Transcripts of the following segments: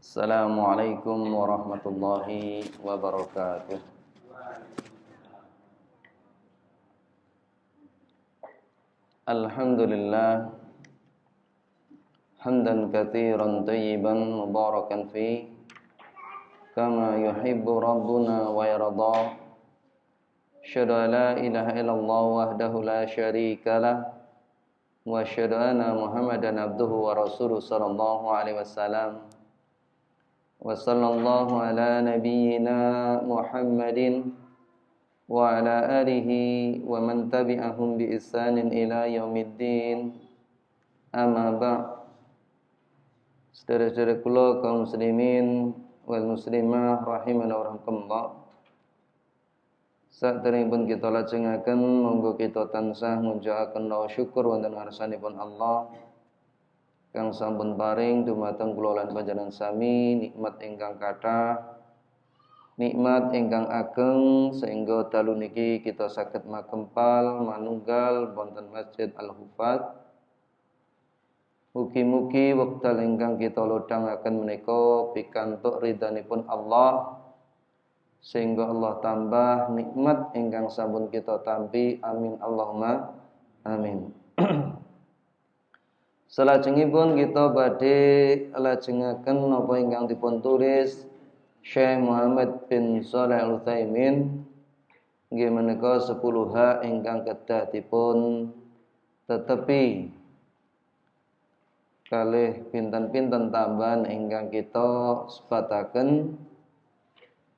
Assalamualaikum warahmatullahi wabarakatuh. Alhamdulillah hamdan katsiran tayyiban mubarakan fi kama yuhibbu rabbuna wa yarda. Asyhadu an la ilaha illallah wahdahu la syarika lah wa asyhadu anna Muhammadan abduhu wa rasuluhu sallallahu alaihi wasallam. Wa sallallahu ala nabiyyina Muhammadin wa ala alihi wa man tabi'ahum bi ihsanin ila yaumiddin. Amma ba'. Saudara-saudara kula kaum muslimin wal muslimah rahimana wa rahimakumullah. Saderengipun kita lajengaken monggo kita tansah munjaaken raos syukur wonten ngarsanipun Allah kang sampun paring dumateng kula lan panjenengan sami nikmat ingkang kathah, nikmat ingkang ageng sehingga dalu niki kita saged makempal manunggal wonten Masjid Al-Hufat. Mugi-mugi wekdal ingkang kita lodhangaken menika pikantuk ridhanipun Allah sehingga Allah tambah nikmat ingkang sampun kita tampi. Amin Allahumma amin. Salajengipun kita badhe lajengaken napa ingkang dipun tulis Syekh Muhammad bin Shalih Al-Utsaimin nggih menika 10 hak ingkang kedah dipun tetepi kalih pinten-pinten tambahan ingkang kita sebataken.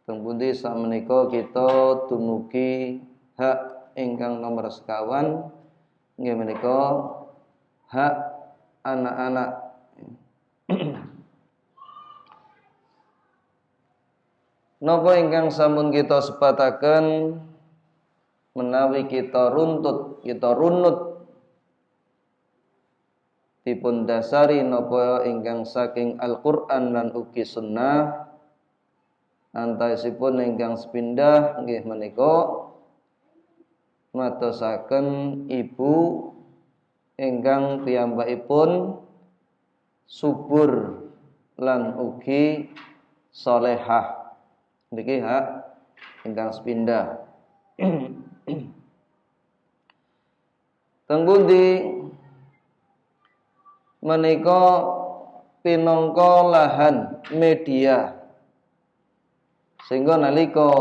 Teng pundi sakmenika kita dumugi hak ingkang nomor sekawan nggih menika hak anak-anak. Napa ingkang sampun kita sebataken menawi kita runut dipun dasari napa ingkang saking Al-Qur'an lan ugi sunnah. Antawisipun ingkang sepindah nggih menika madosaken ibu ingkang piyambakipun subur lan ugi salehah. Niki hak ingkang sepindah. Teng pundi menika pinangka lahan media sehingga nalika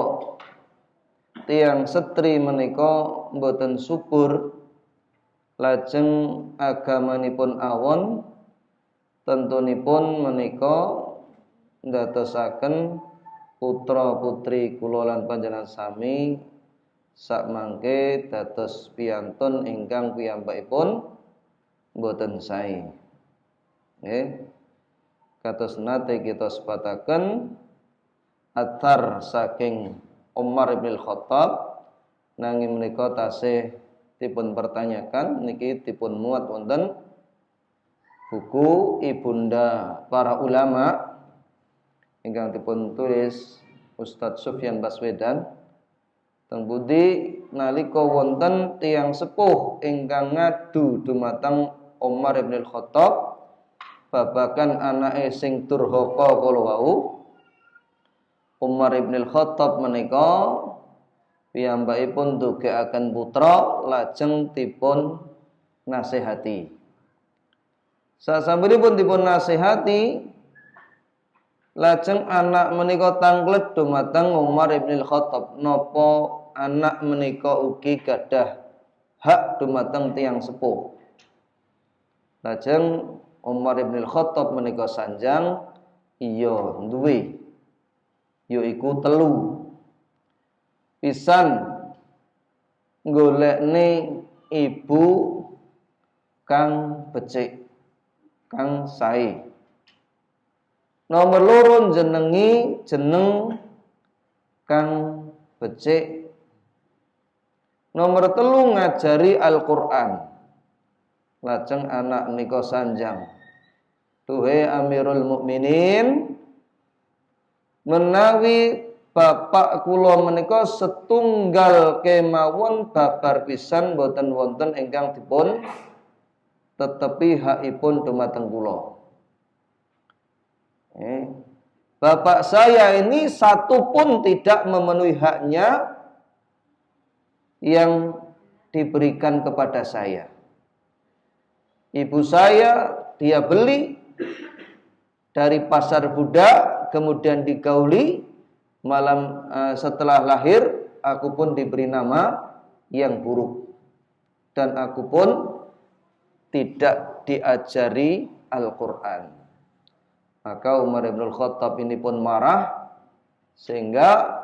tiyang setri menika mboten subur lajeng agamanipun awon tentunipun menika ndadosaken putra putri kula lan panjenengan sami sakmangke dados piyantun ingkang piyambakipun mboten sae. Nggih. Kados nate kita sebataken athar saking Umar bin Khattab nanging menika tasih dipun pertanyakan niki dipun muat wonten buku ibunda para ulama ingkang dipun tulis Ustadz Sufyan Baswedan. Teng pundi nalika wonten tiyang sepuh ingkang ngadu dumateng Umar bin Khattab babagan anake sing durhaka kala wau. Umar bin Khattab menika piyambakipun ndugekaken putra lajeng dipun nasihati. Sasampunipun dipun nasihati lajeng anak menika tanglet dumateng Umar bin Khattab napa anak menika ugi gadah hak dumateng tiyang sepuh. Lajeng Umar bin Khattab menika sanjang iya duwe yaiku 3. Pisan golekne ibu kang becik, kang sae. Nomor 2 jeneng kang becik. Nomor 3 ngajari Al-Qur'an. Lajeng anak nika sanjang. Duhe Amirul Mukminin, menawi bapak kula menika setunggal kemawon babar pisan boten wonten ingkang dipun tetepi hakipun dumateng kula. bapak saya ini satu pun tidak memenuhi haknya yang diberikan kepada saya. Ibu saya dia beli dari pasar budak, kemudian digauli, malam setelah lahir aku pun diberi nama yang buruk, dan aku pun tidak diajari Al-Quran. Maka Umar bin Khattab ini pun marah sehingga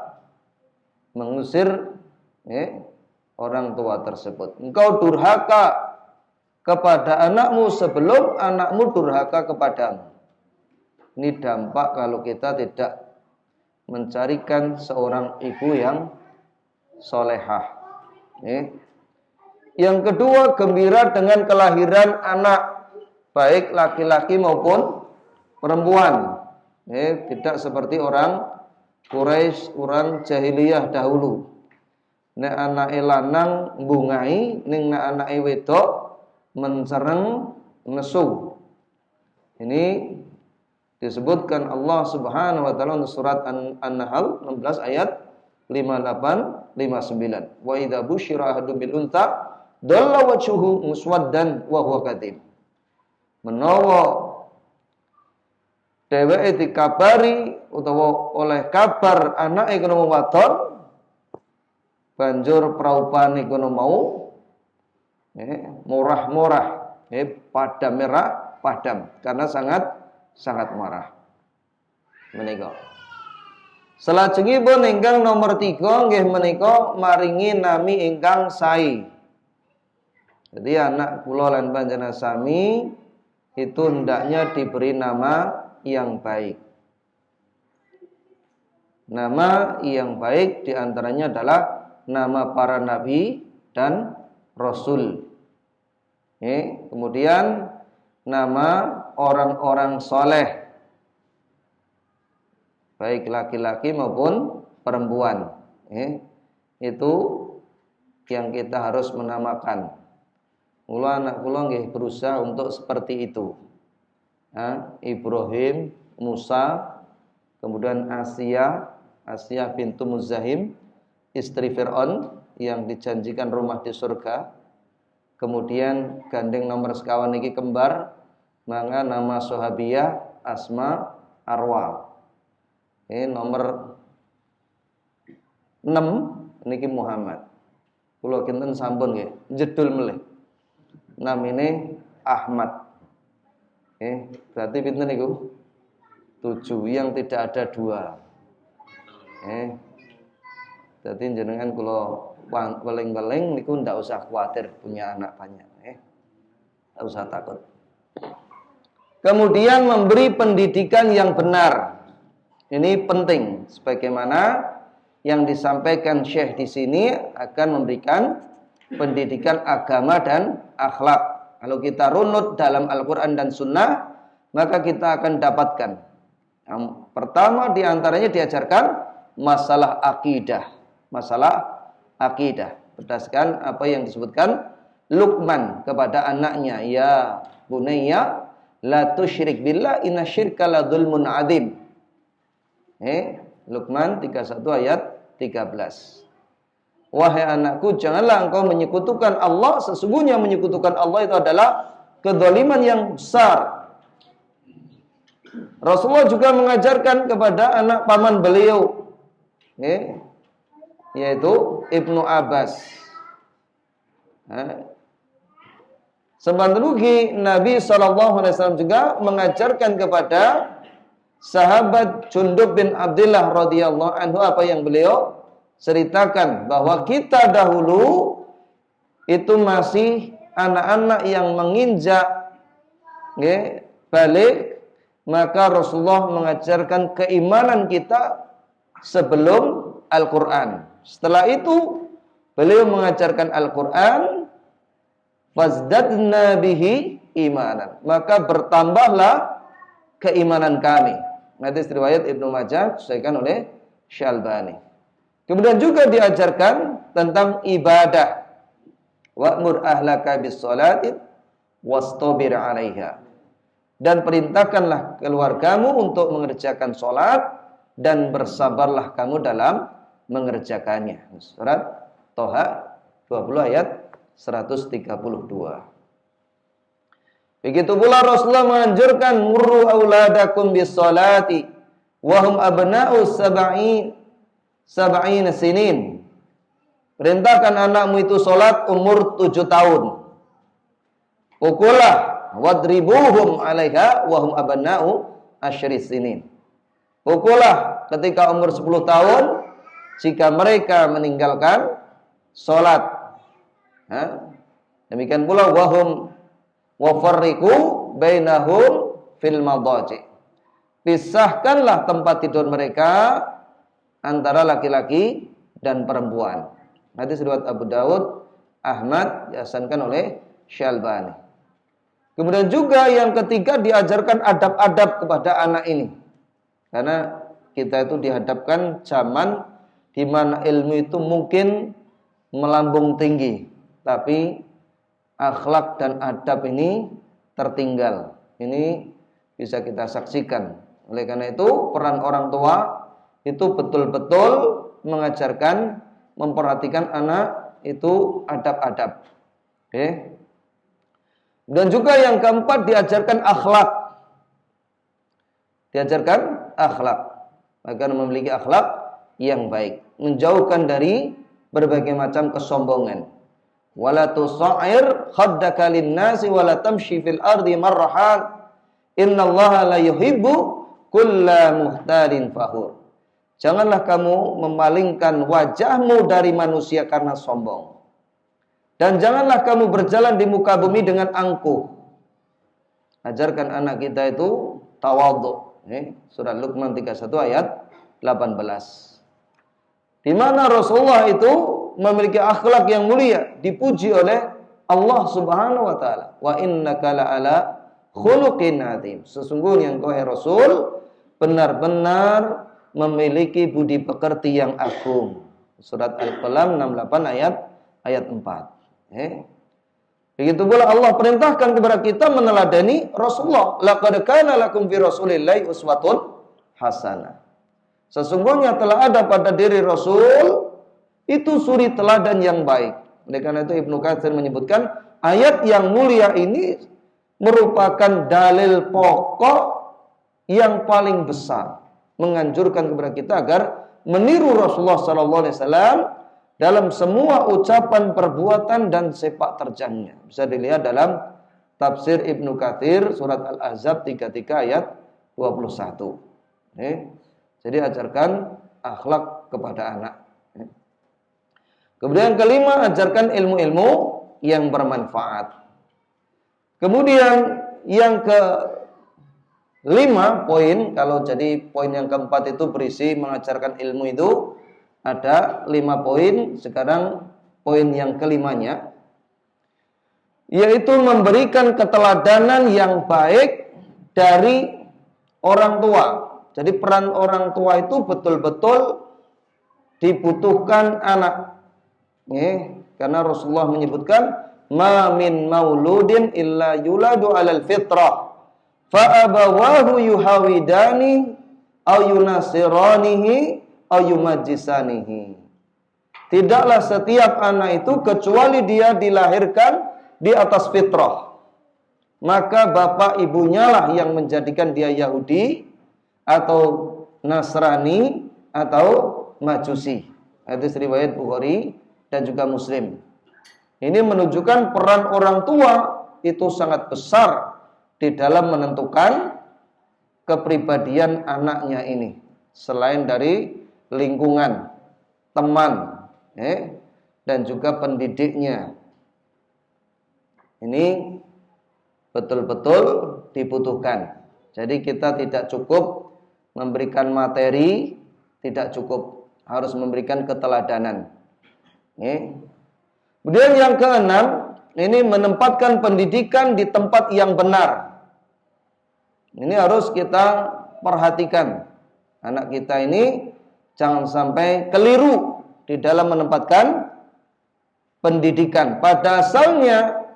mengusir orang tua tersebut. Engkau durhaka kepada anakmu sebelum anakmu durhaka kepadamu. Ini dampak kalau kita tidak mencarikan seorang ibu yang solehah. Yang kedua, gembira dengan kelahiran anak, baik laki-laki maupun perempuan. Tidak seperti orang Quraisy, orang jahiliyah dahulu. Nek anake lanang mbungai, ning nek anake wedok mencereng nesu. Ini disebutkan Allah Subhanahu wa taala dalam surat An-Nahl 16 ayat 58 59. Wa idza busyira ahadum bil unta dalla wajhuhu muswaddan wa huwa kadhib. Menawa dheweke dikabari utawa oleh kabar anake kena wadon, banjur praupane kono mau murah-murah, padam merah, padam karena sangat marah. Menika. Salajengipun ingkang nomor 3 nggih menika maringi nami ingkang sae. Jadi anak kula lan panjenengan sami itu hendaknya diberi nama yang baik. Nama yang baik diantaranya adalah nama para nabi dan rasul. Kemudian nama orang-orang soleh, baik laki-laki maupun perempuan. Itu yang kita harus menamakan. Mula anak kula nggih berusaha untuk seperti itu. Ibrahim, Musa, kemudian Asia bintu Muzahim, istri Fir'aun yang dijanjikan rumah di surga. Kemudian gandeng nomor sekawan niki kembar, maka nama sahabiyah Asma Arwa. Nomor 6 niki Muhammad. Kula kinten sampun nggih, jedul melih. Namine Ahmad. Berarti pinten niku? 7 yang tidak ada 2. Jadi jenengan kula weling-weling niku ndak usah khawatir punya anak banyak, ndak usah takut. Kemudian memberi pendidikan yang benar. Ini penting sebagaimana yang disampaikan Syekh di sini akan memberikan pendidikan agama dan akhlak. Kalau kita runut dalam Al-Quran dan Sunnah, maka kita akan dapatkan. Yang pertama diantaranya diajarkan masalah akidah. Masalah akidah. Berdasarkan apa yang disebutkan Luqman kepada anaknya. Ya bunayya la tusyrik billah inna syirka la dzulmun adzim. Luqman 31 ayat 13. Wahai anakku, janganlah engkau menyekutukan Allah. Sesungguhnya menyekutukan Allah itu adalah kedzaliman yang besar. Rasulullah juga mengajarkan kepada anak paman beliau, yaitu Ibnu Abbas. Sebentar lagi Nabi SAW juga mengajarkan kepada sahabat Jundub bin Abdullah radhiyallahu anhu apa yang beliau ceritakan, bahwa kita dahulu itu masih anak-anak yang menginjak balik, maka Rasulullah mengajarkan keimanan kita sebelum Al-Quran. Setelah itu beliau mengajarkan Al-Quran, fazdadna bihi imanan, maka bertambahlah keimanan kami. Hadis riwayat Ibnu Majah disahihkan oleh Syalbani. Kemudian juga diajarkan tentang ibadah. Wa'mur ahlaka bis-sholati wastabir 'alaiha. dan perintahkanlah keluargamu untuk mengerjakan sholat dan bersabarlah kamu dalam mengerjakannya. Surat Toha 20 ayat 132. Begitu pula Rasulullah menganjurkan murru auladakum bis salati wa hum abna'u sab'ina sinin. Perintahkan anakmu itu salat umur 7 tahun. Pukullah wadribuhum 'alaiha wa hum abna'u asyri sinin. Pukullah ketika umur 10 tahun jika mereka meninggalkan salat. Demikian pula wahum wafarriqu bainahum fil madaji. Pisahkanlah tempat tidur mereka antara laki-laki dan perempuan. Hadis riwayat Abu Dawud, Ahmad, dihasankan oleh Syalbani. Kemudian juga yang ketiga diajarkan adab-adab kepada anak ini. Karena kita itu dihadapkan zaman di mana ilmu itu mungkin melambung tinggi, tapi akhlak dan adab ini tertinggal. Ini bisa kita saksikan. Oleh karena itu peran orang tua itu betul-betul mengajarkan, memperhatikan anak itu adab-adab. Oke. Dan juga yang keempat diajarkan akhlak. Diajarkan akhlak agar memiliki akhlak yang baik, menjauhkan dari berbagai macam kesombongan. Wala tusa'ir khaddaka lin-nasi wala tamshi fil ardi marrahan. Innallaha la yuhibbu kulla muhtalin fakhur. Janganlah kamu memalingkan wajahmu dari manusia karena sombong. Dan janganlah kamu berjalan di muka bumi dengan angkuh. Ajarkan anak kita itu tawadhu. Surah Luqman 31 ayat 18. Di mana Rasulullah itu memiliki akhlak yang mulia, dipuji oleh Allah Subhanahu wa taala. Wa innaka la'ala khuluqin azim. Sesungguhnya engkau hai Rasul benar-benar memiliki budi pekerti yang agung. Surat Al-Qalam 68 ayat 4. Begitu pula Allah perintahkan kepada kita meneladani Rasulullah. Laqad kana lakum fi Rasulillahi uswatun hasanah. Sesungguhnya telah ada pada diri Rasul itu suri teladan yang baik. Oleh karena itu Ibnu Katsir menyebutkan ayat yang mulia ini merupakan dalil pokok yang paling besar, menganjurkan kepada kita agar meniru Rasulullah SAW dalam semua ucapan, perbuatan dan sepak terjangnya. Bisa dilihat dalam tafsir Ibnu Katsir surat Al-Ahzab 33 ayat 21. Jadi ajarkan akhlak kepada anak. Kemudian kelima, ajarkan ilmu-ilmu yang bermanfaat. Kemudian yang kelima poin, kalau jadi poin yang keempat itu berisi mengajarkan ilmu itu ada 5 poin. Sekarang poin yang kelimanya yaitu memberikan keteladanan yang baik dari orang tua. Jadi peran orang tua itu betul-betul dibutuhkan anak. Karena Rasulullah menyebutkan ma min mauludin illa yuladu 'alal fitrah fa abawahu yuhawidani aw yunasiranihi aw yumajjisanihi. Tidaklah setiap anak itu kecuali dia dilahirkan di atas fitrah. Maka bapak ibunya lah yang menjadikan dia Yahudi atau Nasrani atau Majusi. Hadis riwayat Bukhari dan juga Muslim. Ini menunjukkan peran orang tua itu sangat besar di dalam menentukan kepribadian anaknya ini. Selain dari lingkungan, teman, dan juga pendidiknya. Ini betul-betul dibutuhkan. Jadi kita tidak cukup memberikan materi, tidak cukup, harus memberikan keteladanan. Kemudian yang keenam, ini menempatkan pendidikan di tempat yang benar. Ini harus kita perhatikan. Anak kita ini jangan sampai keliru di dalam menempatkan pendidikan. Pada asalnya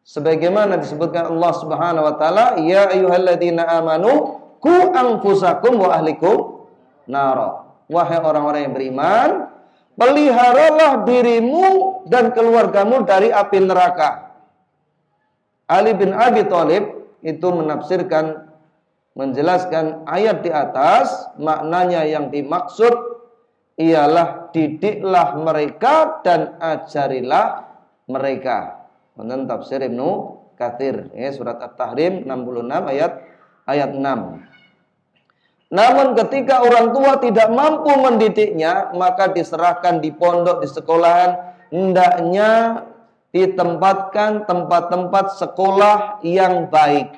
Sebagaimana disebutkan Allah Subhanahu wa taala, ya ayyuhalladzina amanu qu anfusakum wa ahlikum nara. Wahai orang-orang yang beriman, peliharalah dirimu dan keluargamu dari api neraka. Ali bin Abi Thalib itu menafsirkan, menjelaskan ayat di atas, maknanya yang dimaksud ialah didiklah mereka dan ajarilah mereka. Menurut tafsir Ibnu Katsir, surat At-Tahrim 66 ayat 6. Namun ketika orang tua tidak mampu mendidiknya, maka diserahkan di pondok, di sekolahan, hendaknya ditempatkan tempat-tempat sekolah yang baik.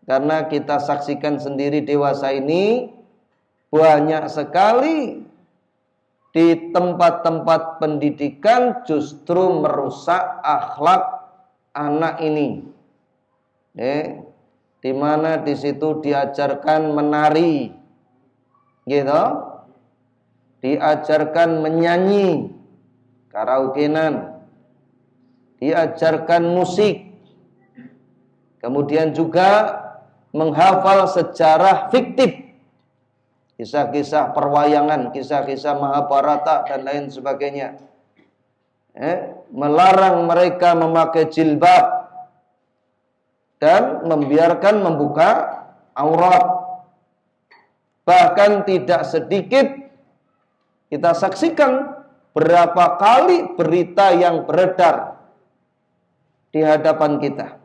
Karena kita saksikan sendiri dewasa ini banyak sekali di tempat-tempat pendidikan justru merusak akhlak anak ini. Di mana di situ diajarkan menari, gitu, diajarkan menyanyi, karaokean, diajarkan musik, kemudian juga menghafal sejarah fiktif, kisah-kisah perwayangan, kisah-kisah Mahabharata dan lain sebagainya. Melarang mereka memakai jilbab dan membiarkan membuka aurat. Bahkan tidak sedikit kita saksikan berapa kali berita yang beredar di hadapan kita.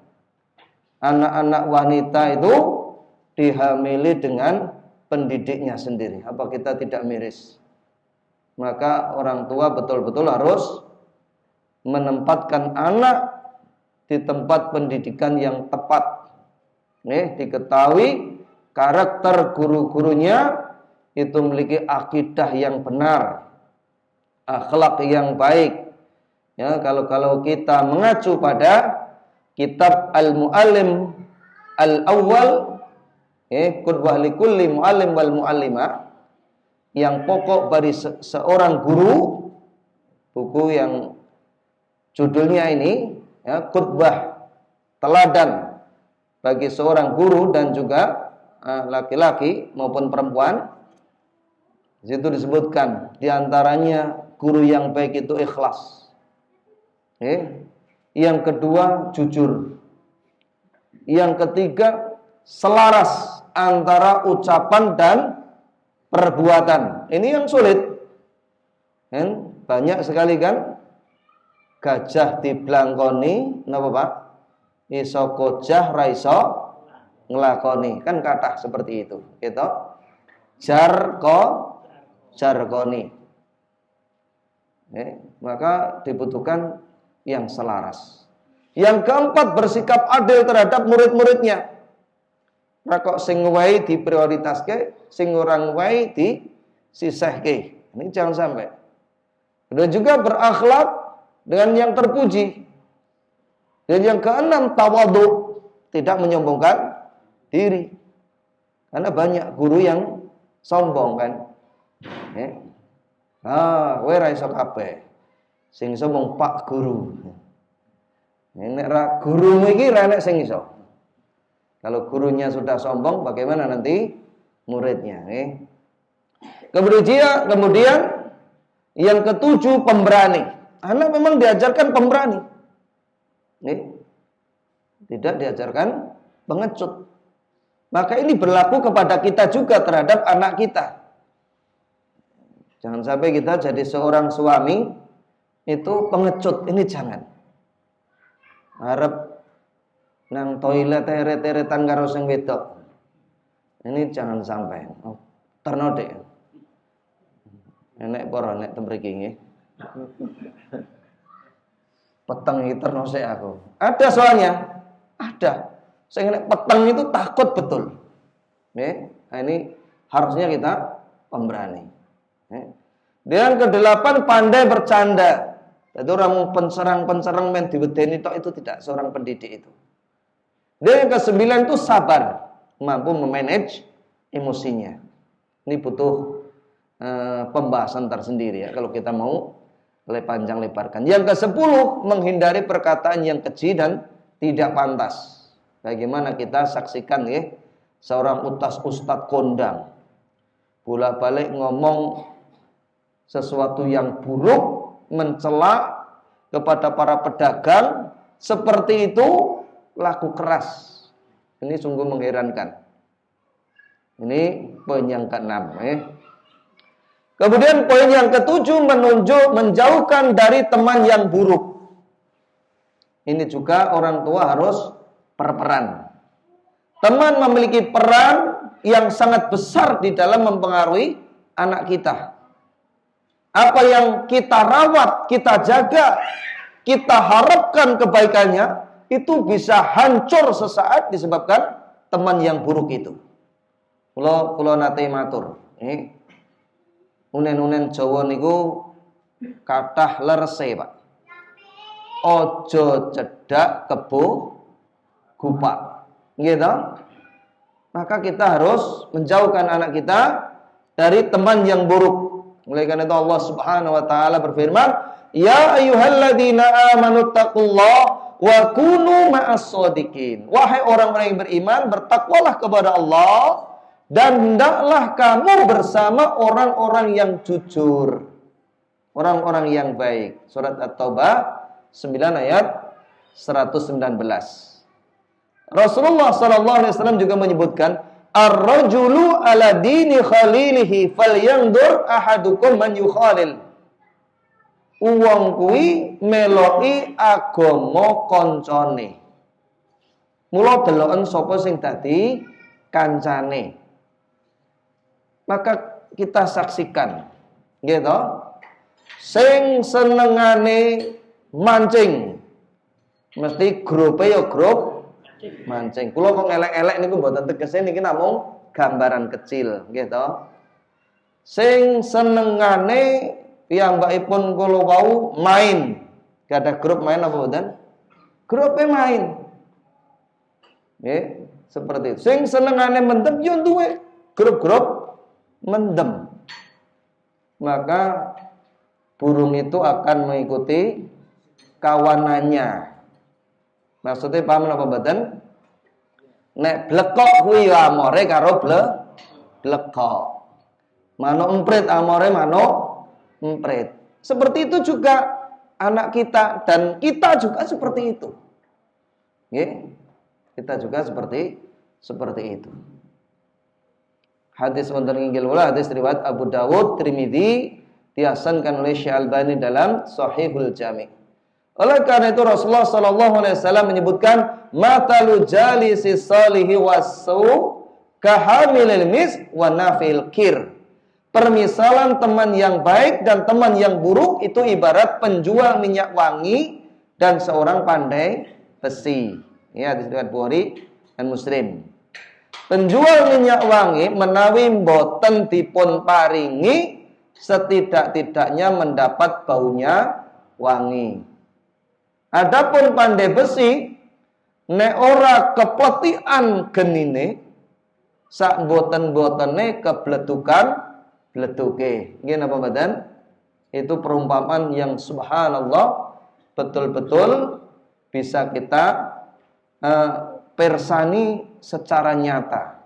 Anak-anak wanita itu dihamili dengan pendidiknya sendiri. Apa kita tidak miris? Maka orang tua betul-betul harus menempatkan anak di tempat pendidikan yang tepat. Diketahui karakter guru-gurunya itu memiliki akidah yang benar, akhlak yang baik. Kalau kita mengacu pada kitab Al-Muallim Al-Awwal, qudwah likulli muallim wal muallimah, yang pokok bagi seorang guru, buku yang judulnya ini, khutbah teladan bagi seorang guru dan juga laki-laki maupun perempuan. Di situ disebutkan diantaranya guru yang baik itu ikhlas. Yang kedua jujur. Yang ketiga selaras antara ucapan dan perbuatan. Ini yang sulit. Banyak sekali kan gajah diblangkoni, napa Pak? Iso kojah ra iso nglakoni. Kan kathah seperti itu, gitu. Jargoni. Maka dibutuhkan yang selaras. Yang keempat, bersikap adil terhadap murid-muridnya. Ra kok sing wae diprioritaske, sing orang wae disisihke. Ini jangan sampai. Dan juga berakhlak dengan yang terpuji. Dan yang keenam, tawadhu, tidak menyombongkan diri. Karena banyak guru yang sombong kan. Kowe ra iso kabeh. Sing sombong Pak Guru. Nek ra gurumu iki ra nek sing iso. Kalau gurunya sudah sombong, bagaimana nanti muridnya? Kemudian yang ketujuh, pemberani. Anak memang diajarkan pemberani. Tidak diajarkan pengecut. Maka ini berlaku kepada kita juga terhadap anak kita. Jangan sampai kita jadi seorang suami itu pengecut. Ini jangan. Harap nang toilet teret-teretan karo sing wedok. Ini jangan sampai. Ternode. Nek para nek temriki nggih. Peteng itu ternose aku. Ada soalnya. Ada. Sing nek peteng itu takut betul. Nah, ini harusnya kita pemberani. Dan kedelapan, pandai bercanda. Itu orang penserang main diwedeni tok itu tidak seorang pendidik itu. Dan yang kesembilan itu sabar, mampu memanage emosinya. Ini butuh pembahasan tersendiri ya kalau kita mau panjang lebarkan. Yang ke-10, menghindari perkataan yang keji dan tidak pantas. Bagaimana kita saksikan ya, seorang ustadz kondang bolak-balik ngomong sesuatu yang buruk, mencela kepada para pedagang, seperti itu laku keras. Ini sungguh mengherankan. Ini poin yang ke-6 ya. Kemudian poin yang ke-7, menjauhkan dari teman yang buruk. Ini juga orang tua harus berperan. Teman memiliki peran yang sangat besar di dalam mempengaruhi anak kita. Apa yang kita rawat, kita jaga, kita harapkan kebaikannya, itu bisa hancur sesaat disebabkan teman yang buruk itu. Kula nate matur, unen-unen Jawa niku kathah lerese, Pak. Ojo cedak kebo gupak. Gitu. Maka kita harus menjauhkan anak kita dari teman yang buruk. Oleh karena itu Allah Subhanahu wa taala berfirman, "Ya ayyuhalladzina amanu taqullaha wa kunu ma'as-shadiqin." Wahai orang-orang yang beriman, bertakwalah kepada Allah dan hendaklah kamu bersama orang-orang yang jujur, orang-orang yang baik. Surat At-Taubah 9 ayat 119. Rasulullah SAW juga menyebutkan, ar-rajulu ala dini khalilihi falyandur ahadukum man yukhalil. Uwong kuwi meloki agama koncone. Mula deloken sapa sing dadi kancane. Maka kita saksikan, gitu. Sing senengane mancing, mesti grupe ya grup mancing. Kula kok elek-elek niku mboten tegese niki namung gambaran kecil, gitu. Sing senengane piyambakipun kula wau main. Gak ada grup main apa mboten? Grupe main. Nggih, seperti itu. Sing senengane mendem yo duwe grup-grup mendem. Maka burung itu akan mengikuti kawanannya. Maksudnya paham apa mboten? Nek blekok kuwi ya amore karo blekok. Mano emprit amore mano emprit. Seperti itu juga anak kita dan kita juga seperti itu. Nggih. Kita juga seperti itu. Hadis wonten inggil wala hadis riwayat Abu Dawud, Tirmidzi, dihasankan oleh Syekh Albani dalam Shahihul Jami'. Oleh karena itu Rasulullah SAW menyebutkan matalu jalisi salihi wasu kahamilil mis wa nafil kir. Permisalan teman yang baik dan teman yang buruk itu ibarat penjual minyak wangi dan seorang pandai besi. Ya, hadis riwayat Bukhari dan Muslim. Penjual minyak wangi menawi mboten dipun paringi setidak-tidaknya mendapat baunya wangi. Adapun pandai besi nek ora kepletikan genine sak boten-botene kebletukan bletuke. Nggih napa mboten? Itu perumpamaan yang subhanallah betul-betul bisa kita persani secara nyata.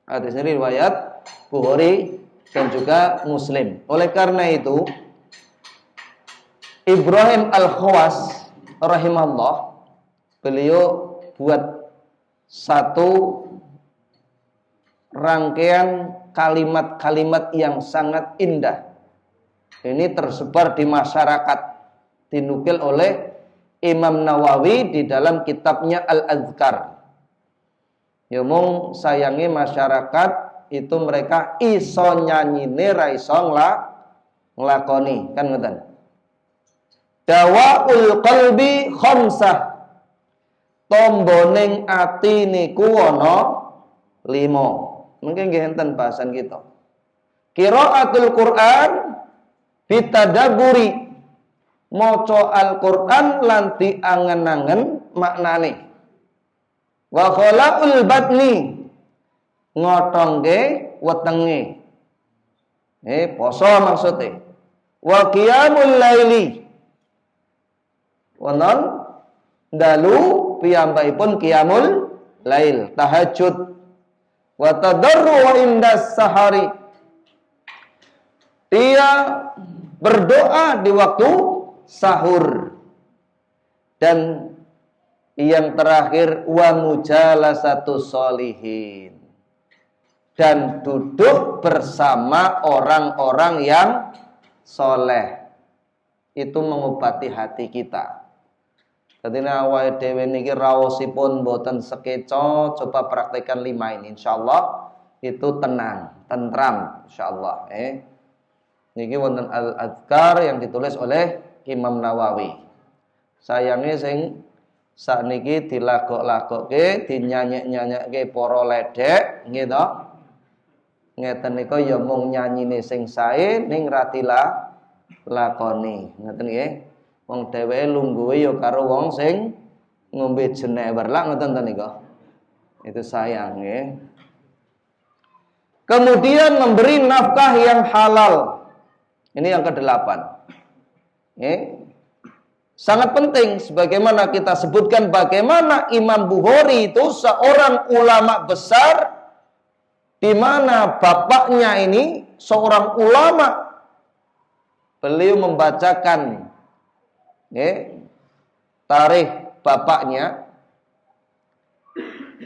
Hadis ini riwayat Bukhari dan juga Muslim. Oleh karena itu Ibrahim Al-Khawas rahimahullah, beliau buat satu rangkaian kalimat-kalimat yang sangat indah. Ini tersebar di masyarakat, dinukil oleh Imam Nawawi di dalam kitabnya Al-Azkar. Ya mung sayangi masyarakat itu mereka iso nyanyine ra iso nglakoni, kan ngoten. Dawaul qalbi khamsah. Tomboning ati niku ana 5. Mungkin nggih enten bahasan kita. Qiraatul Quran bitadabburi. Maca Al-Qur'an lan diangen-angen maknane. Wa khala'ul batni. Ngotongke wetenge. Poso maksudnya. wa qiyamul laili. Wonten dalu piyambakipun qiyamul lail, tahajud. Wa tadarru indas sahari. Dia berdoa di waktu sahur. Dan yang terakhir wa mujalasatu sholihin. Dan duduk bersama orang-orang yang soleh. Itu mengobati hati kita. Ketika awake dhewe niki raosipun mboten sekeco, coba praktekkan 5 ini. Insyaallah itu tenang, tentram insyaallah. Niki wonten al-Adhkar yang ditulis oleh Imam Nawawi. Sayange sing sakniki dilagok-lagokke, dinyanyek-nyanyekke para ledek, nggih to. Ngeten nika ya mung nyanyine sing sae ning ra dilakoni. Ngoten nggih. Wong dheweke lungguhe ya karo wong sing ngombe jenewer lak ngoten to nika. Itu sayang nggih. Kemudian memberi nafkah yang halal. Ini yang ke-8. Sangat penting sebagaimana kita sebutkan bagaimana Imam Bukhari itu seorang ulama besar di mana bapaknya ini seorang ulama. Beliau membacakan tarikh bapaknya.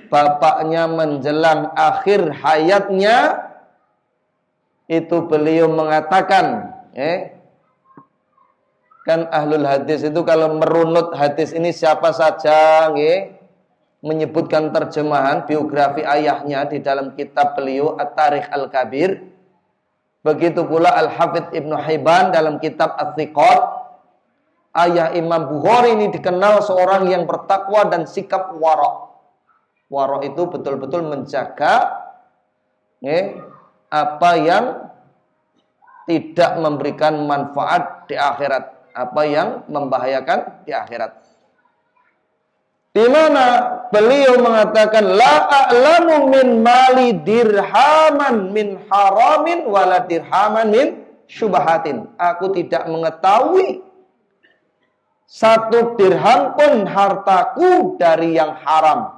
Bapaknya menjelang akhir hayatnya itu beliau mengatakan, kan ahlul hadis itu kalau merunut hadis ini siapa saja, menyebutkan terjemahan biografi ayahnya di dalam kitab beliau At-Tarikh Al-Kabir. Begitu pula Al-Hafidh Ibnu Hibban dalam kitab Ats-Tsiqat. Ayah Imam Bukhari ini dikenal seorang yang bertakwa dan sikap wara'. Wara' itu betul-betul menjaga apa yang tidak memberikan manfaat di akhirat, apa yang membahayakan di akhirat. Di mana beliau mengatakan la a'lamu min mali dirhaman min haramin wala dirhaman min syubhatin. Aku tidak mengetahui satu dirham pun hartaku dari yang haram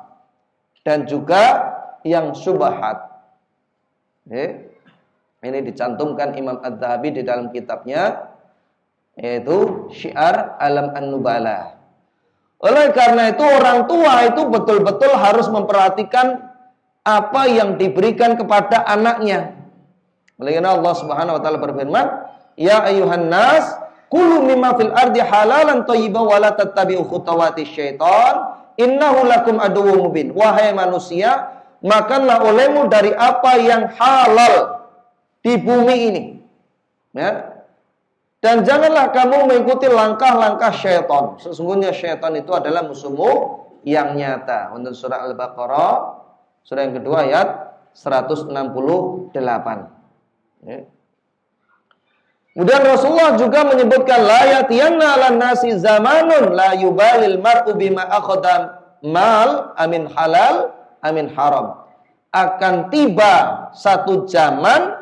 dan juga yang syubhat. Ini dicantumkan Imam Adz-Dzahabi di dalam kitabnya yaitu Syiar Alam An-Nubala. Oleh karena itu orang tua itu betul-betul harus memperhatikan apa yang diberikan kepada anaknya. Oleh karena Allah Subhanahu wa taala berfirman, "Ya ayyuhan nas, kulu mimma fil ardi halalan thayyiban wa la tattabi'u khutuwati syaitan, innahu lakum aduwwum mubin." Wahai manusia, makanlah olehmu dari apa yang halal di bumi ini. Ya. Dan janganlah kamu mengikuti langkah-langkah syaitan. Sesungguhnya syaitan itu adalah musuhmu yang nyata. Untuk surah Al-Baqarah, surah yang kedua ayat 168. Ya. Kemudian Rasulullah juga menyebutkan la yatiyanna 'alan nasi zamanun la yubalil mar'u bima akhadha mal amin halal amin haram. Akan tiba satu zaman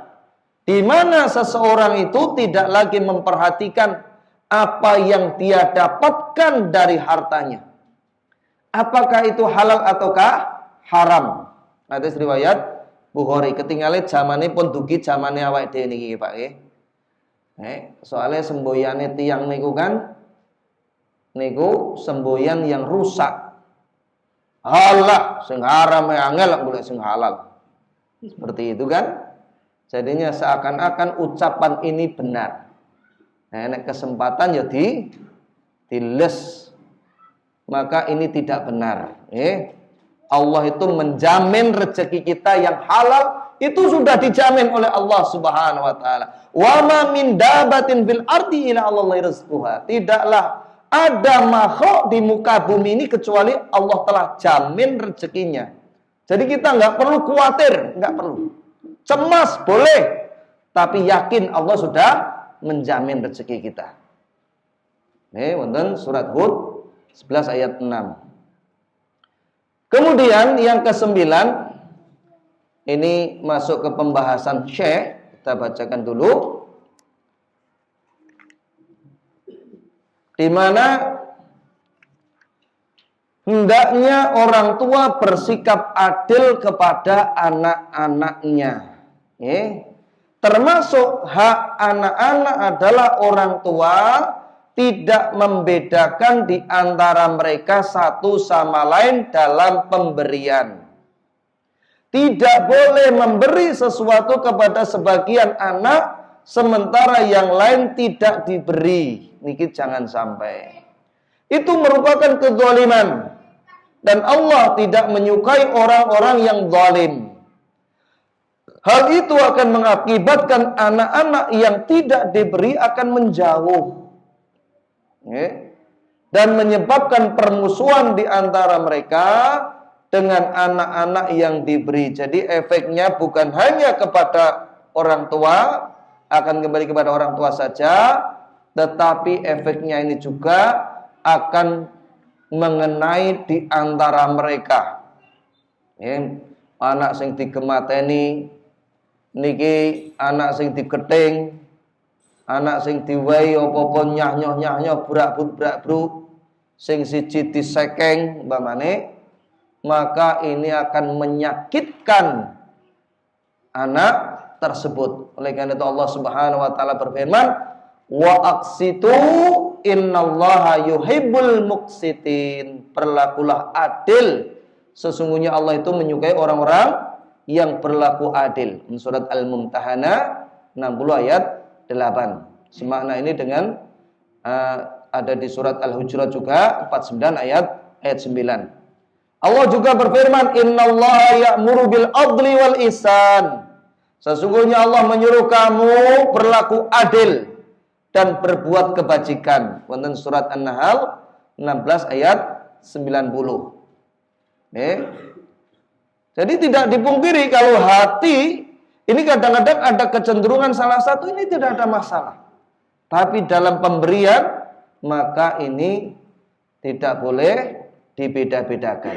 di mana seseorang itu tidak lagi memperhatikan apa yang dia dapatkan dari hartanya. Apakah itu halal ataukah haram? Hadis riwayat Bukhari. Ketinggalan zamane pun dugi zamane awake dhewe niki Pak nggih. Soalnya semboyane tiang niku kan niku semboyan yang rusak. Halah sing haram angel golek sing halal. Seperti itu kan? Jadinya seakan-akan ucapan ini benar. Nek kesempatan ya diles. Maka ini tidak benar. Allah itu menjamin rezeki kita yang halal itu sudah dijamin oleh Allah Subhanahu wa taala. Wa ma min dabatin fil ardi illa Allahi rizquha. Tidaklah ada makhluk di muka bumi ini kecuali Allah telah jamin rezekinya. Jadi kita nggak perlu khawatir, nggak perlu. Cemas boleh, tapi yakin Allah sudah menjamin rezeki kita. Wonten surat Hud 11 ayat 6. Kemudian yang ke-9 ini masuk ke pembahasan Syekh, kita bacakan dulu. di mana hendaknya orang tua bersikap adil kepada anak-anaknya. Termasuk hak anak-anak adalah orang tua tidak membedakan di antara mereka satu sama lain dalam pemberian. Tidak boleh memberi sesuatu kepada sebagian anak sementara yang lain tidak diberi. Niki jangan sampai. Itu merupakan kezaliman. Dan Allah tidak menyukai orang-orang yang zalim. Hal itu akan mengakibatkan anak-anak yang tidak diberi akan menjauh. Dan menyebabkan permusuhan di antara mereka dengan anak-anak yang diberi. Jadi efeknya bukan hanya kepada orang tua, akan kembali kepada orang tua saja, tetapi efeknya ini juga akan mengenai di antara mereka. Anak sing digemateni niki anak sing diketing, anak sing diwehi apa-apa nyah-nyoh burak-burak sing siji disekeng umpamane, maka ini akan menyakitkan anak tersebut. Oleh karena itu Allah Subhanahu wa taala berfirman, wa aqsitu innallaha yuhibbul muqsitin. Berlakulah adil, sesungguhnya Allah itu menyukai orang-orang yang berlaku adil. Surat Al-Mumtahanah 60 ayat 8. Semakna ini dengan ada di surat Al-Hujurat juga 49 ayat 9. Allah juga berfirman, innallaha ya'muru bil adli wal ihsan. Sesungguhnya Allah menyuruh kamu berlaku adil dan berbuat kebajikan. Wonten surat An-Nahl 16 ayat 90. Jadi tidak dipungkiri kalau hati ini kadang-kadang ada kecenderungan salah satu ini tidak ada masalah. Tapi dalam pemberian maka ini tidak boleh dibeda-bedakan.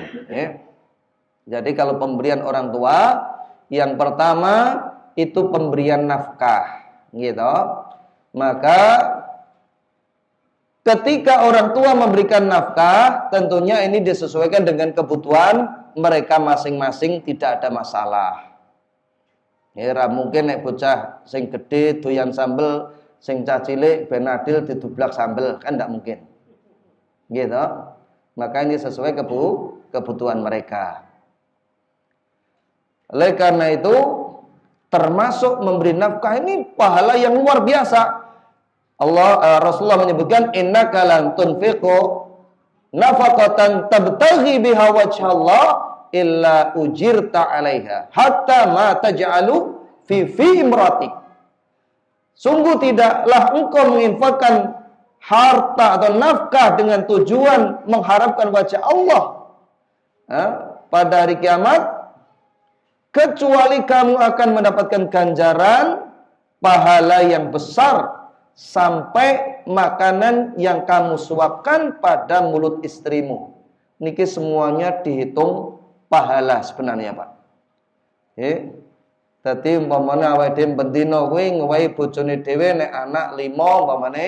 Jadi kalau pemberian orang tua, yang pertama itu pemberian nafkah, gitu. Maka ketika orang tua memberikan nafkah, tentunya ini disesuaikan dengan kebutuhan mereka masing-masing, tidak ada masalah. Mungkin nek bocah sing gede doyan sambel, sing cah cilik ben adil didublak sambel, kan tidak mungkin. Gitu. Maka ini sesuai kebutuhan mereka. Oleh karena itu, termasuk memberi nafkah ini pahala yang luar biasa. Rasulullah menyebutkan, innaka lan tunfiqu nafaqatan tabtaghi biha wajhallah illa ujirta 'alaiha hatta ma taj'alu fi imratik. Sungguh tidaklah engkau menginfakkan harta atau nafkah dengan tujuan mengharapkan wajah Allah pada hari kiamat, kecuali kamu akan mendapatkan ganjaran pahala yang besar sampai makanan yang kamu suapkan pada mulut istrimu. Niki semuanya dihitung pahala sebenarnya, Pak. Dadi umpamane awake dhewe bendina kuwi ngowahi bojone dhewe nek anak 5 umpamane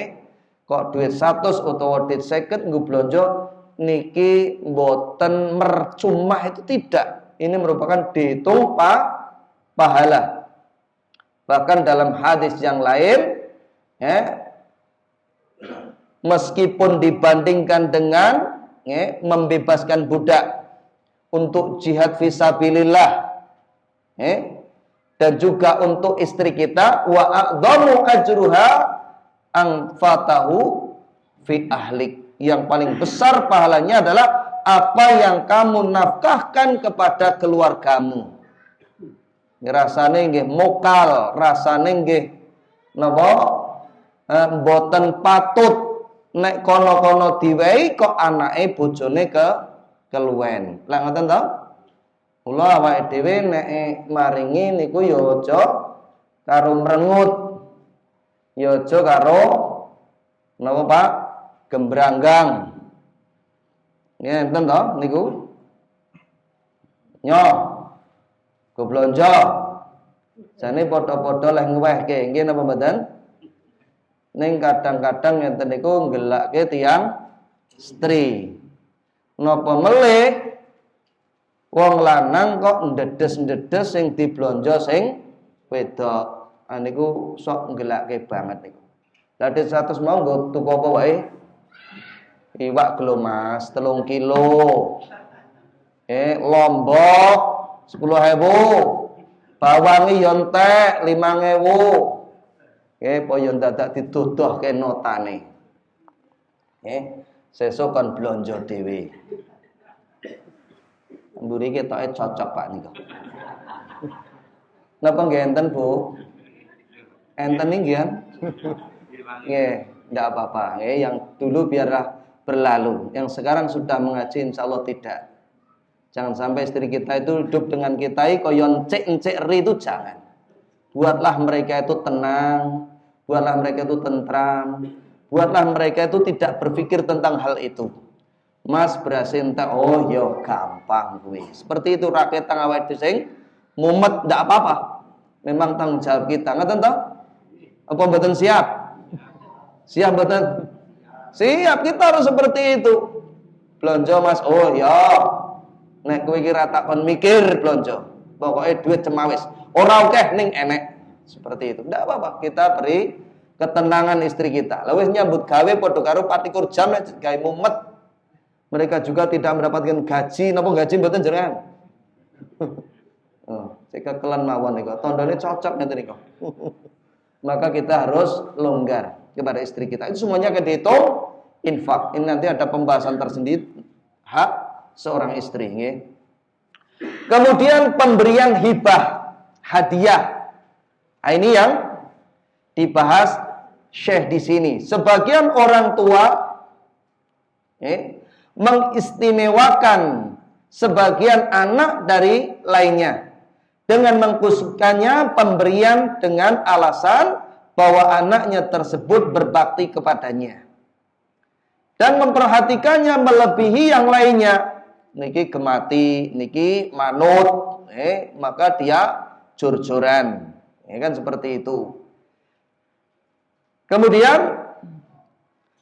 kok duit 100 utawa duit 50 nggo blonjo, niki mboten mercumah, itu tidak. Ini merupakan dihitung pahala. Bahkan dalam hadis yang lain, meskipun dibandingkan dengan membebaskan budak untuk jihad fisabilillah, dan juga untuk istri kita, wa a'dhamu ajruha anfatahu fi ahlik. Yang paling besar pahalanya adalah apa yang kamu nafkahkan kepada keluargamu. Rasane nggih mokal, rasane nggih napa mboten patut nek kono-kono diwehi kok anake bojone keluwen. Lah ngoten to? Mula awake dhewe nek maringi niku ya aja karo mrengut. Ya aja karo napa Pak? Gembranggang. Ya enten to niku. Nyo. Go blonjo. Jane padha-padha leh ngwehke, nggih napa mboten? ning kadang-kadang ngenten niku nggelake tiyang istri. Napa melih wong lanang kok ndedes-ndedes sing diblonjo sing wedok. Niku sok nggelake banget niku. Lah di 100 mau nggo tuku apa wae? Iwak gelomas 3 kilo. Lombok 10.000. Bawang yo entek 5.000. Po yo dadak didodohke notane. Sesuk kon blonjo dhewe. Mburi ketoke cocok Pak niku. Napa nggih enten, Bu? Enten nggih. Nggih, enggak apa-apa. Yang dulu biarlah berlalu. Yang sekarang sudah mengaji insyaallah tidak. Jangan sampai istri kita itu hidup dengan kita koyo encik-encik ri itu jangan. Buatlah mereka itu tenang, buatlah mereka itu tentram, buatlah mereka itu tidak berpikir tentang hal itu. Mas berhasil entek, oh yo gampang kuwi. Seperti itu rakyat tang awake dhewe sing mumet ndak apa-apa. Memang tanggung jawab kita. Ngoten toh? Apa mboten siap? Siap mboten? Siap, kita harus seperti itu. Blonjo Mas, oh ya. Nek kowe iki ra takon mikir blonjo. Pokoke duit cemawis. Ora akeh ning enek. Seperti itu. Ndak apa-apa, kita beri ketenangan istri kita. Lah wis nyambut gawe padha karo 24 jam nek gawe mumet. Mereka juga tidak mendapatkan gaji, napa gaji mboten jenengan? Saya kekelan mawon niku. Tandane cocok ngeten niku. Maka kita harus longgar kepada istri kita. Itu semuanya akan dihitung infak. Ini nanti ada pembahasan tersendiri hak seorang istri, nggih. Kemudian pemberian hibah, hadiah. Nah, ini yang dibahas Syekh di sini. Sebagian orang tua mengistimewakan sebagian anak dari lainnya dengan mengkhususkannya pemberian dengan alasan bahwa anaknya tersebut berbakti kepadanya dan memperhatikannya melebihi yang lainnya. Niki gemati, niki manut, maka dia jor-joran, kan seperti itu. Kemudian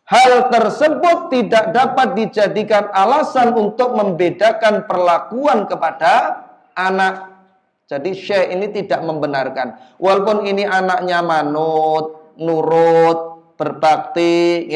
hal tersebut tidak dapat dijadikan alasan untuk membedakan perlakuan kepada anak. Jadi Syekh ini tidak membenarkan. Walaupun ini anaknya manut, nurut, berbakti,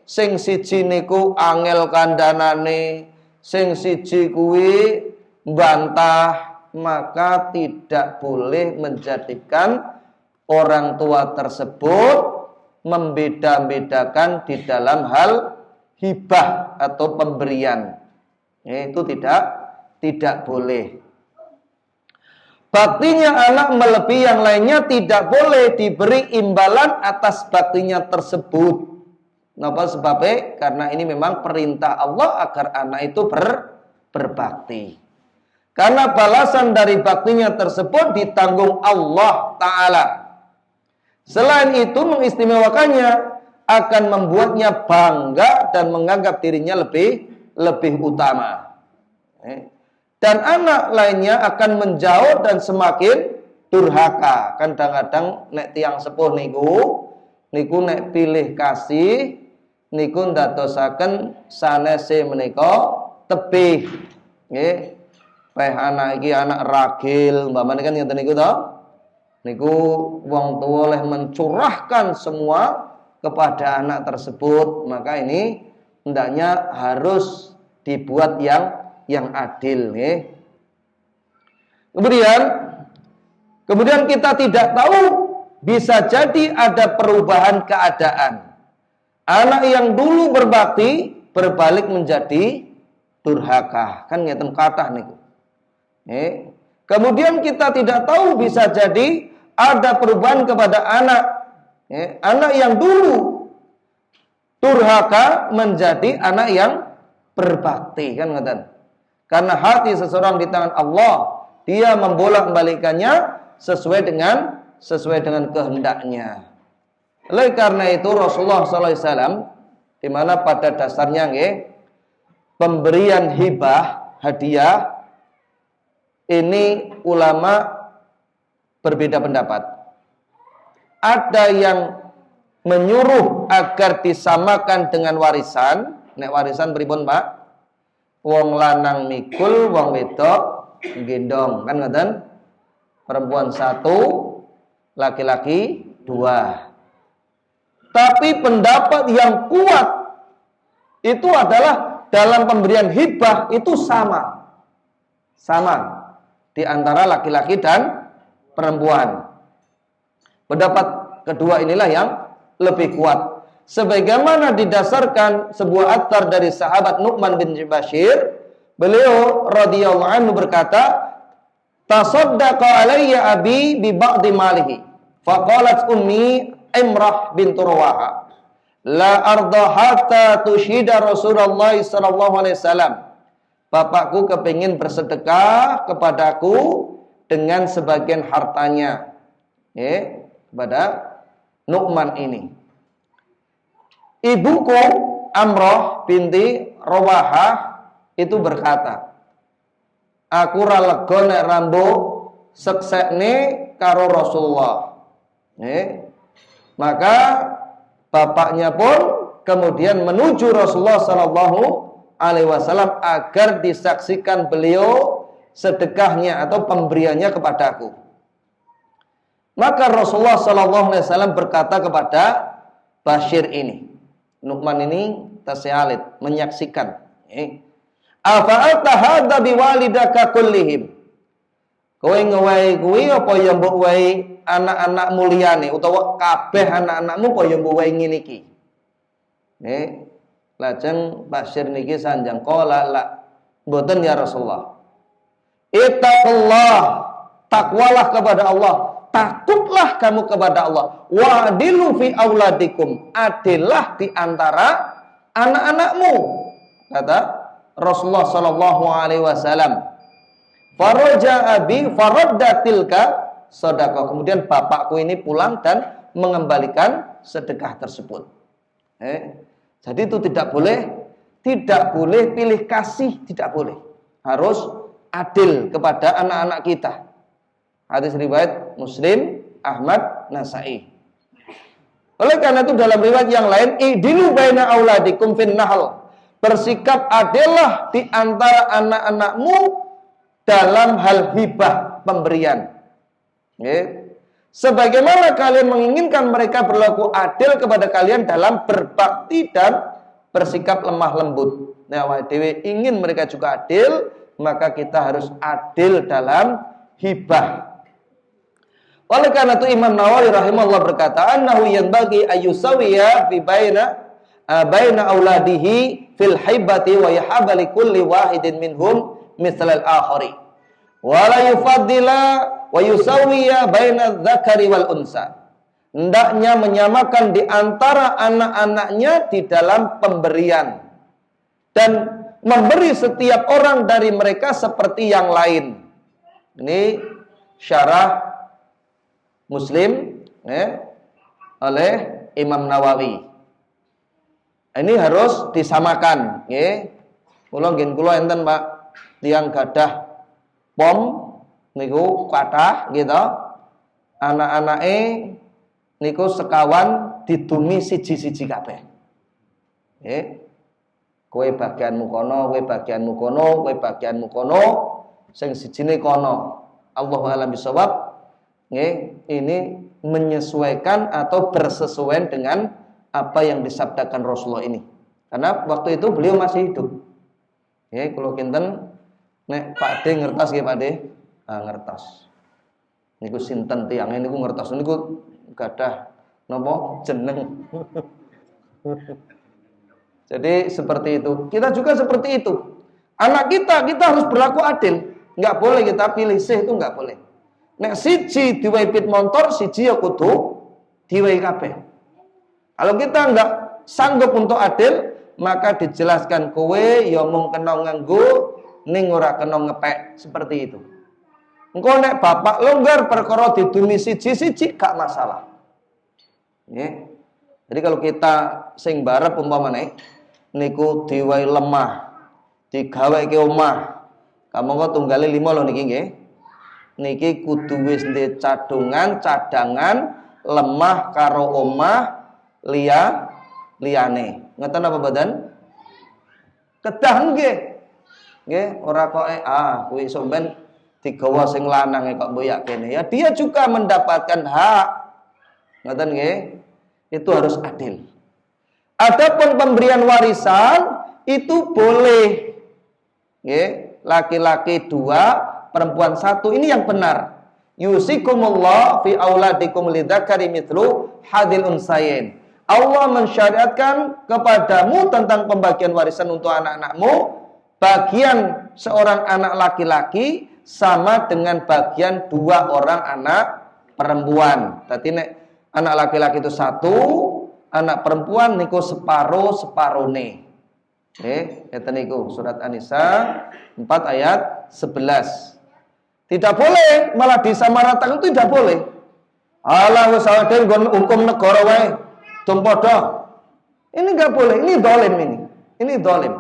sing siji niku angel kandhanane, sing siji kuwi bantah, maka tidak boleh menjadikan orang tua tersebut membeda-bedakan di dalam hal hibah atau pemberian. Itu tidak boleh. Baktinya anak melebihi yang lainnya tidak boleh diberi imbalan atas baktinya tersebut. Kenapa? Sebabnya karena ini memang perintah Allah agar anak itu berbakti. Karena balasan dari baktinya tersebut ditanggung Allah Ta'ala. Selain itu mengistimewakannya akan membuatnya bangga dan menganggap dirinya lebih utama. Dan anak lainnya akan menjauh dan semakin durhaka. Kadang-kadang nek tiang sepuh niku nek pilih kasih niku ndadosaken sanese menika tebih. Nggih. Anak iki anak ragil, umpamane kan ngeten niku to. Niku wong tua oleh mencurahkan semua kepada anak tersebut, maka ini hendaknya harus dibuat yang adil, nggih. Kemudian kita tidak tahu, bisa jadi ada perubahan keadaan. Anak yang dulu berbakti berbalik menjadi durhaka, kan ngeten kathah niku. Kemudian kita tidak tahu, bisa jadi ada perubahan kepada anak. Anak yang dulu durhaka menjadi anak yang berbakti, kan ngoten. Karena hati seseorang di tangan Allah, dia membolak-balikannya sesuai dengan kehendaknya. Oleh karena itu Rasulullah SAW, di mana pada dasarnya pemberian hibah, hadiah, ini ulama berbeda pendapat. Ada yang menyuruh agar disamakan dengan warisan. Nek warisan pripun, Pak? Wong lanang mikul, wong wedok gendong, kan ngoten? Perempuan 1, laki-laki 2. Tapi pendapat yang kuat itu adalah dalam pemberian hibah itu sama di antara laki-laki dan perempuan. Pendapat kedua inilah yang lebih kuat. Sebagaimana didasarkan sebuah athar dari sahabat Nu'man bin Bashir, beliau radhiyallahu anhu berkata, "Tasaddaqa alayya abi bi ba'di malihi." Faqalat ummi Imrah bint Rawaha, "La arda hatta tushida Rasulullah sallallahu alaihi wasallam." Bapakku kepingin bersedekah kepadaku dengan sebagian hartanya. Kepada Nu'man ini. Ibuku Amrah binti Rawahah itu berkata, "Aku ra lega nek rambo seksekne karo Rasulullah." Maka bapaknya pun kemudian menuju Rasulullah sallallahu alaihi wasallam agar disaksikan beliau sedekahnya atau pemberiannya kepadaku. Maka Rasulullah sallallahu alaihi wasallam berkata kepada Bashir ini, Nu'man ini tasyalit, menyaksikan. Afa'alta hadza biwalidaka kullihim. Kowe ngewahi kuwi apa ya mbok wahi anak-anak mulyane utawa kabeh anak-anakmu apa ya mbok wahi ngene iki. Lajeng Bashir niki sanjang qala la mboten ya Rasulullah. Ittaqullah, takwalah kepada Allah. Takutlah kamu kepada Allah. Wa'dilu fi auladikum, adillah di antara anak-anakmu, kata Rasulullah sallallahu alaihi wasallam. Faraja abi faraddatilka sedekah. Kemudian bapakku ini pulang dan mengembalikan sedekah tersebut. Jadi itu tidak boleh pilih kasih, tidak boleh. Harus adil kepada anak-anak kita. Hadis riwayat Muslim, Ahmad, Nasa'i. Oleh karena itu dalam riwayat yang lain, idilu baina auladikum fin nahl. Bersikap adillah di antara anak-anakmu dalam hal hibah, pemberian. Sebagaimana kalian menginginkan mereka berlaku adil kepada kalian dalam berbakti dan bersikap lemah lembut. Nah, dewe ingin mereka juga adil, maka kita harus adil dalam hibah. Oleh karena itu Imam Nawawi rahimahullah berkata, "Annahu yanbaghi ayyusawiya fi baina auladihi fil hibati wa yahaba li kulli wahidin minhum misal al-akhari. Wa la yufaddila wa yusawiya baina dzakari wal unsa." Hendaknya menyamakan di antara anak-anaknya di dalam pemberian dan memberi setiap orang dari mereka seperti yang lain. Ini syarah Muslim oleh Imam Nawawi. Ini harus disamakan. Kula nggih kula enten Pak, tiyang gadah pom niku kathah gitu. Anak-anake niku sekawan didumi siji-siji kabeh. Kowe bagianmu kono, kowe bagianmu kono, kowe bagianmu kono, sing sijine kono. Allahu a'lam bishawab. Ini menyesuaikan atau bersesuaian dengan apa yang disabdakan Rasulullah ini. Karena waktu itu beliau masih hidup. Kalau kinten nek Pak D ngertos nggih Pak D? Ngertos. Niku sinten tiyang niku ngertos niku gadah napa jeneng. Jadi seperti itu. Kita juga seperti itu. Anak kita harus berlaku adil. Enggak boleh kita pilih sih, itu enggak boleh. Nek siji diwai pit motor, siji ya kudu diwai kabeh. Kalau kita enggak sanggup untuk adil, maka dijelaskan kowe ya mung kena nganggo ning ora kena ngepek, seperti itu. Engko nek bapak longgar perkara didumi siji-siji gak masalah. Jadi kalau kita sing barep umpamane niku diwai lemah, digaweke omah. Kamangka tunggale 5 lho niki nggih. Niki kudu wis ndek cadangan lemah karo omah liyane. Ngoten apa mboten? Kedah nggih. Nggih, ora kok kuwi sampean digawa sing lanang kok mboyak kene. Ya dia juga mendapatkan hak. Ngoten nggih? Itu harus adil. Adapun pemberian warisan itu boleh. Nggih, laki-laki 2, perempuan 1. Ini yang benar. Yusikumullah fi auladikum lidzakari mithlu hadil unsayain. Allah mensyariatkan kepadamu tentang pembagian warisan untuk anak-anakmu, bagian seorang anak laki-laki sama dengan bagian 2 orang anak perempuan. Tadi nek anak laki-laki itu 1, anak perempuan niku separone. Ngeten niku surat An-Nisa 4 ayat 11. Tidak boleh malah disamaratakan, itu tidak boleh. Allah wis awake nggon hukum negara wae. Dong padha. Ini enggak boleh, ini dolim ini. Ini dolim.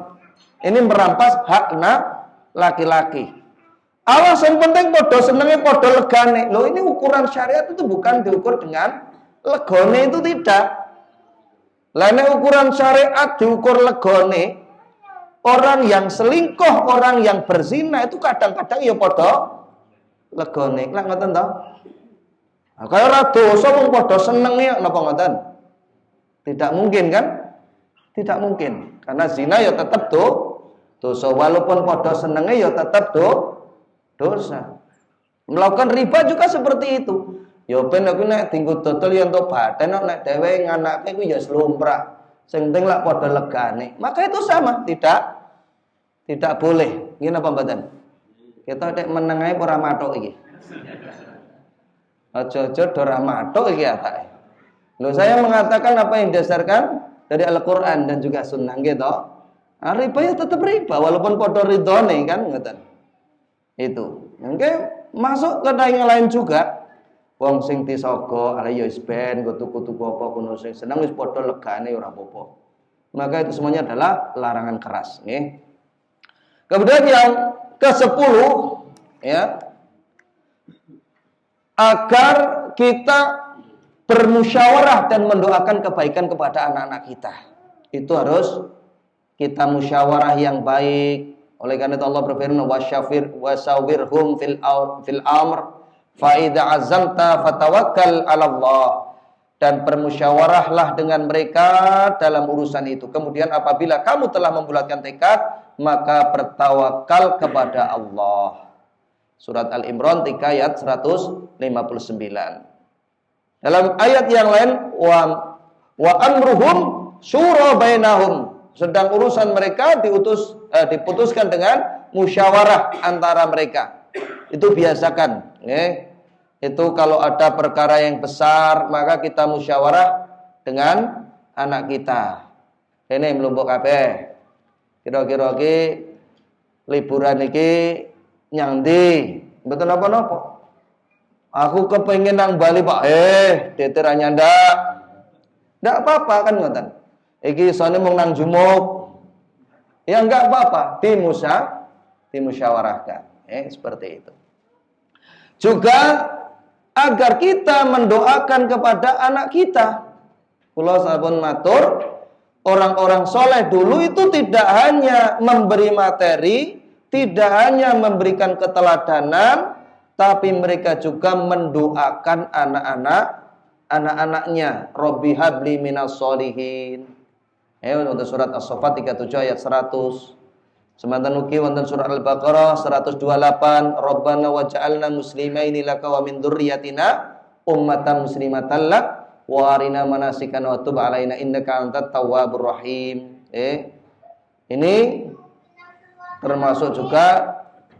Ini merampas hak anak laki-laki. Awas yang penting padha senenge padha legane. Loh, ini ukuran syariat itu bukan diukur dengan legone, itu tidak. Lainnya ukuran syariat diukur legone. Orang yang selingkuh, orang yang berzina itu kadang-kadang ya padha legone. Lah ngoten to? Nah, kaya ora dosa wong padha senenge napa ngoten? Tidak mungkin kan? Tidak mungkin. Karena zina ya tetap dosa, walaupun padha senenge ya tetap dosa. Melakukan riba juga seperti itu. Ya ben aku nek dienggo dodol ya entuk baten, nek dhewe nganake ku ya slumrah. Sing penting lak padha legane. Maka itu sama, tidak boleh. Nggih napa mboten? Kita nek meneng ae ora mathuk iki. Aja-aja ora mathuk iki atake. Loh, saya mengatakan apa yang didasarkan dari Al-Qur'an dan juga sunnah nggih to. Riba ya tetap riba walaupun padha ridhone kan ngoten. Itu. Mungkin masuk ke yang lain juga. Wong sing disogo ala ya wis ben go tuku-tuku apa kuno sing seneng wis padha legane ora apa-apa. Maka itu semuanya adalah larangan keras, nggih. Kemudian yang ke-10 ya, agar kita bermusyawarah dan mendoakan kebaikan kepada anak-anak kita. Itu harus kita musyawarah yang baik. Oleh karena itu Allah berfirman wasawirhum fil amr fa idza azamta fatawakkal 'ala Allah. Dan bermusyawarahlah dengan mereka dalam urusan itu. Kemudian apabila kamu telah membulatkan tekad, maka bertawakal kepada Allah. Surat Al-Imran 3 ayat 159. Dalam ayat yang lain wa amruhum syura bainahum. Sedang urusan mereka diputuskan dengan musyawarah antara mereka. Itu biasakan, Itu kalau ada perkara yang besar, maka kita musyawarah dengan anak kita. Ini mlumpuk kabeh. Kira-kira iki liburan iki nyang ndi? Mboten napa-napa. Aku kepengin nang Bali, Pak. Deter nyandak. Ndak apa-apa kan ngoten. Iki isone mung nang Jumuk. Ya enggak apa-apa, dimusyawarahkan. Seperti itu. Juga agar kita mendoakan kepada anak kita. Kula sampun matur, orang-orang soleh dulu itu tidak hanya memberi materi, tidak hanya memberikan keteladanan, tapi mereka juga mendoakan anak-anaknya. Robbi habli minas sholihin. Untuk surat As-Saffat 37 ayat 100. Semantan uki wonten surah Al-Baqarah 128, Rabbana waj'alna muslimaini laka wa min dzurriyyatina ummatan muslimatan lak wa arina manasikana wa tub alaina innaka antat tawwabur rahim. Ini termasuk juga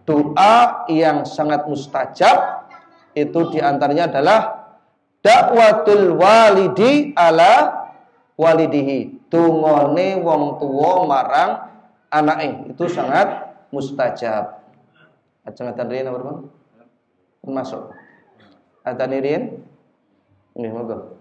doa yang sangat mustajab. Itu diantaranya adalah dakwatul walidi ala walidihi. Tungone wong tuwa marang anake, itu sangat mustajab. Ajeng riyen apa, Bang? Masuk. Adzan riyen? Nggih, monggo.